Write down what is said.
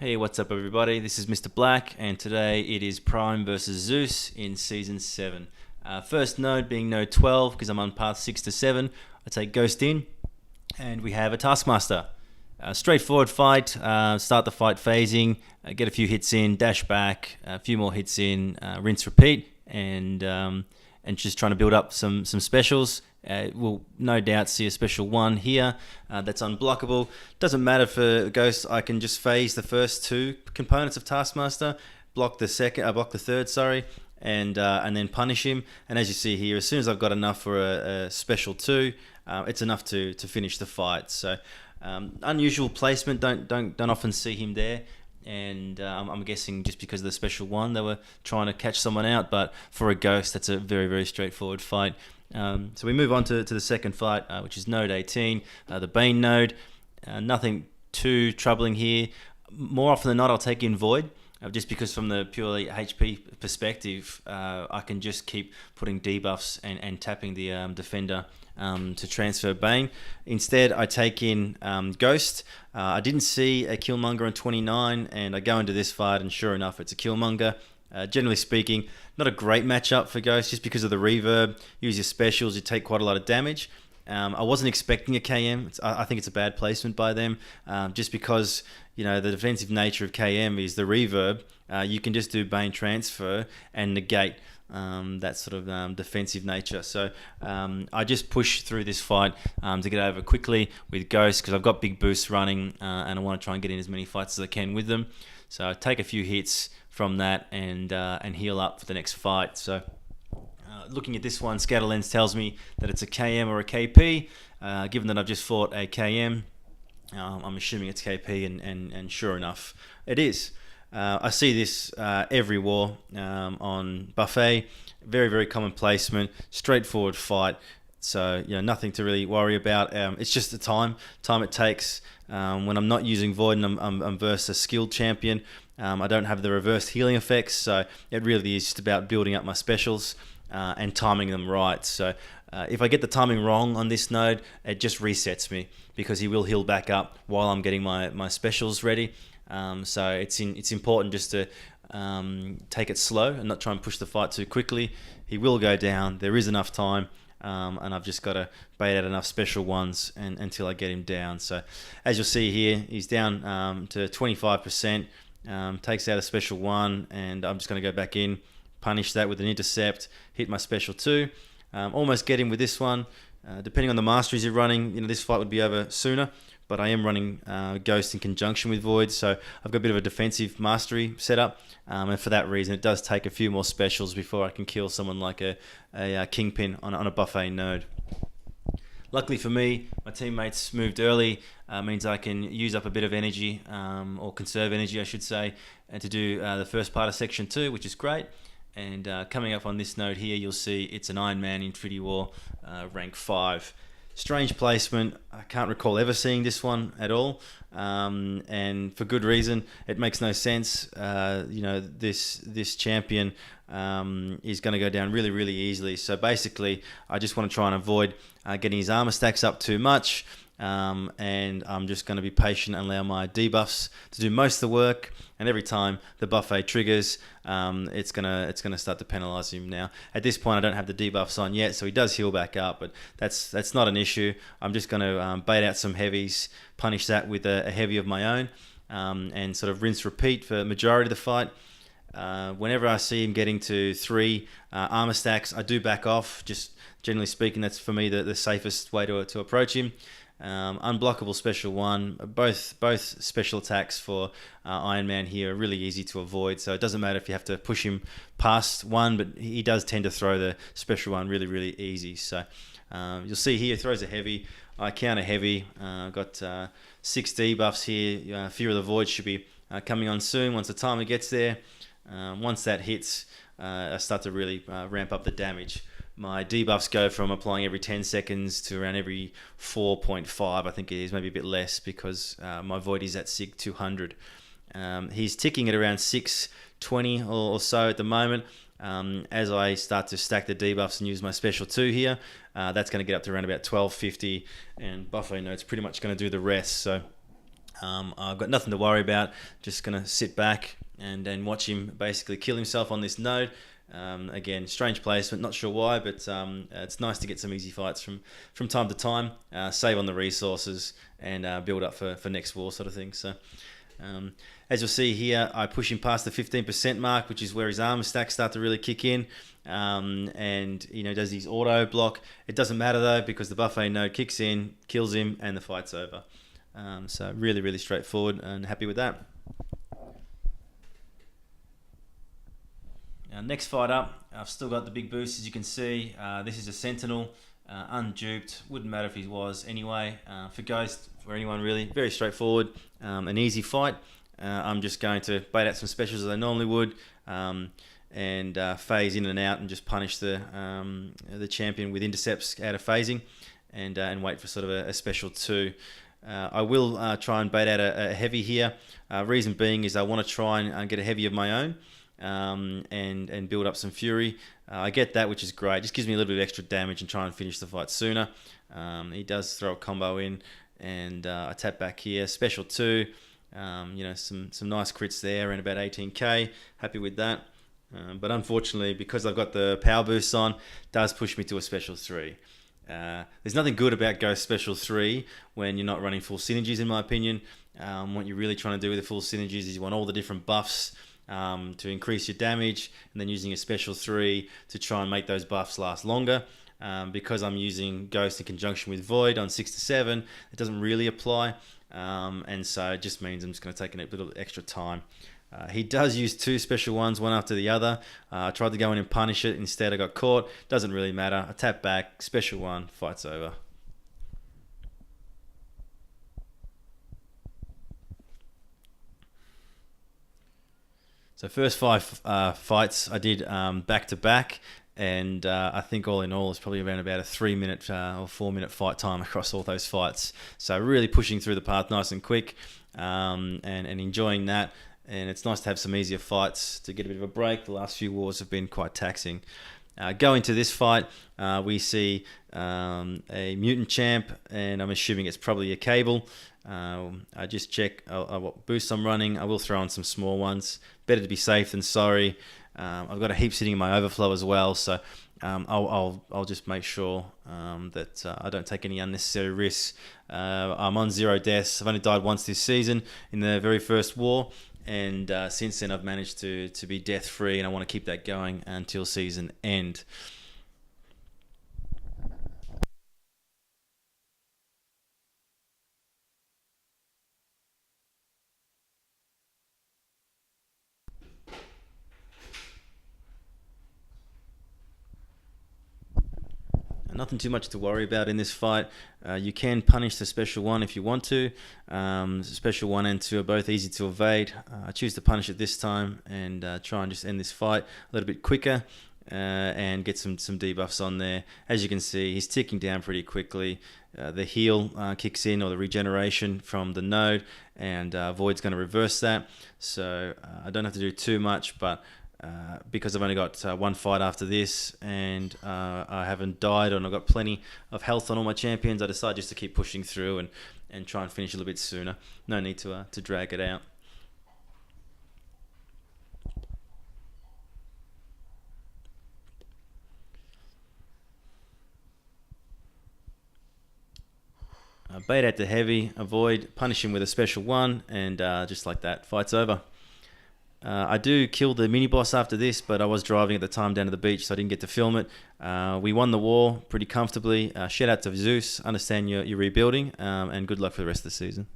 Hey, what's up everybody? This is Mr. Black, and today it is Prime versus Zeus in Season 7. First node being node 12, because I'm on path 6 to 7. I take Ghost in, and we have a Taskmaster. Straightforward fight, start the fight phasing, get a few hits in, dash back, a few more hits in, rinse, repeat, and just trying to build up some specials. We'll no doubt see a special one here that's unblockable. Doesn't matter for Ghost. I can just phase the first two components of Taskmaster, block the third, sorry, and then punish him. And as you see here, as soon as I've got enough for a special two, it's enough to finish the fight. So unusual placement. Don't often see him there. And I'm guessing just because of the special one, they were trying to catch someone out. But for a Ghost, that's a very, very straightforward fight. So we move on to the second fight, which is node 18, the Bane node. Nothing too troubling here. More often than not, I'll take in Void, just because from the purely HP perspective, I can just keep putting debuffs and tapping the defender to transfer Bane. Instead, I take in Ghost. I didn't see a Killmonger on 29, and I go into this fight, and sure enough, it's a Killmonger. Generally speaking, not a great matchup for Ghost, just because of the reverb. Use your specials, you take quite a lot of damage. I wasn't expecting a KM. I think it's a bad placement by them, just because the defensive nature of KM is the reverb. You can just do Bane transfer and negate that sort of defensive nature. So I just push through this fight to get over quickly with Ghost, because I've got big boosts running, and I want to try and get in as many fights as I can with them. So I take a few hits from that and heal up for the next fight. So looking at this one, Scatterlens tells me that it's a KM or a KP. Given that I've just fought a KM, I'm assuming it's KP, and sure enough, it is. I see this every war on Buffet. Very, very common placement, straightforward fight. So nothing to really worry about. It's just the time it takes. When I'm not using Void and I'm versus a skilled champion, I don't have the reverse healing effects. So it really is just about building up my specials and timing them right. So if I get the timing wrong on this node, it just resets me, because he will heal back up while I'm getting my specials ready. So it's important just to take it slow and not try and push the fight too quickly. He will go down. There is enough time. And I've just got to bait out enough special ones until I get him down. So as you'll see here, he's down to 25%, takes out a special one, and I'm just going to go back in, punish that with an intercept, hit my special two, almost get him with this one. Depending on the masteries you're running, this fight would be over sooner, but I am running Ghost in conjunction with Void, so I've got a bit of a defensive mastery setup, and for that reason it does take a few more specials before I can kill someone like a Kingpin on a Buffet node. Luckily for me, my teammates moved early, means I can use up a bit of energy, or conserve energy I should say, and to do the first part of Section 2, which is great. And coming up on this node here, you'll see it's an Iron Man Infinity War rank 5. Strange placement. I can't recall ever seeing this one at all, and for good reason. It makes no sense. This champion is going to go down really, really easily. So basically, I just want to try and avoid getting his armor stacks up too much, and I'm just going to be patient and allow my debuffs to do most of the work. And every time the Buffet triggers, it's gonna start to penalise him. Now at this point, I don't have the debuffs on yet, so he does heal back up, but that's not an issue. I'm just going to bait out some heavies, punish that with a heavy of my own, and sort of rinse repeat for the majority of the fight. Whenever I see him getting to 3 armor stacks, I do back off. Just generally speaking, that's for me the safest way to approach him. Unblockable special one. Both special attacks for Iron Man here are really easy to avoid, so it doesn't matter if you have to push him past one, but he does tend to throw the special one really, really easy. So you'll see here, he throws a heavy. I counter heavy. I've got 6 debuffs here. Fear of the Void should be coming on soon once the timer gets there. Once that hits, I start to really ramp up the damage. My debuffs go from applying every 10 seconds to around every 4.5, I think it is, maybe a bit less, because my Void is at SIG 200. He's ticking at around 620 or so at the moment. As I start to stack the debuffs and use my special 2 here, that's going to get up to around about 1250, and Buffet Node's pretty much going to do the rest. So I've got nothing to worry about. Just going to sit back and watch him basically kill himself on this node. Again, strange placement, not sure why, but it's nice to get some easy fights from time to time, save on the resources, and build up for next war sort of thing. So, as you'll see here, I push him past the 15% mark, which is where his armor stacks start to really kick in, and does his auto block. It doesn't matter though, because the buffet node kicks in, kills him, and the fight's over. So really, really straightforward, and happy with that. Next fight up, I've still got the big boost, as you can see. This is a Sentinel, unduped, wouldn't matter if he was anyway. For Ghost, for anyone really, very straightforward, an easy fight. I'm just going to bait out some specials as I normally would, and phase in and out and just punish the champion with intercepts out of phasing, and wait for sort of a special 2. I will try and bait out a heavy here. Reason being is I want to try and get a heavy of my own, and build up some fury. I get that, which is great. Just gives me a little bit of extra damage and try and finish the fight sooner. He does throw a combo in, and I tap back here. Special 2, some nice crits there, and about 18k. Happy with that. But unfortunately, because I've got the power boosts on, does push me to a special 3. There's nothing good about Ghost Special 3 when you're not running full synergies, in my opinion. What you're really trying to do with the full synergies is you want all the different buffs to increase your damage, and then using a special 3 to try and make those buffs last longer. Because I'm using Ghost in conjunction with Void on 6 to 7, it doesn't really apply, and so it just means I'm just going to take a little extra time. He does use 2 special ones, one after the other. I tried to go in and punish it. Instead, I got caught. Doesn't really matter. I tap back, special 1, fight's over. So first 5 fights I did back to back, and I think all in all it's probably around about a 3-minute or 4-minute fight time across all those fights. So really pushing through the path nice and quick, and enjoying that. And it's nice to have some easier fights to get a bit of a break. The last few wars have been quite taxing. Going to this fight, we see a mutant champ, and I'm assuming it's probably a cable. I just check what boosts I'm running. I will throw on some small ones. Better to be safe than sorry. I've got a heap sitting in my overflow as well, so I'll just make sure that I don't take any unnecessary risks. I'm on 0 deaths. I've only died once this season in the very first war, and since then I've managed to be death free, and I want to keep that going until season end. Nothing too much to worry about in this fight. You can punish the special 1 if you want to. Special 1 and 2 are both easy to evade. I choose to punish it this time, and try and just end this fight a little bit quicker, and get some debuffs on there. As you can see, he's ticking down pretty quickly. The heal kicks in, or the regeneration from the node, and Void's going to reverse that. So I don't have to do too much, but because I've only got 1 fight after this, and I haven't died, and I've got plenty of health on all my champions, I decide just to keep pushing through and try and finish a little bit sooner. No need to drag it out. Bait out the heavy, avoid, punish him with a special 1, and just like that, fight's over. I do kill the mini-boss after this, but I was driving at the time down to the beach, so I didn't get to film it. We won the war pretty comfortably. Shout out to ZEUS, understand you're rebuilding, and good luck for the rest of the season.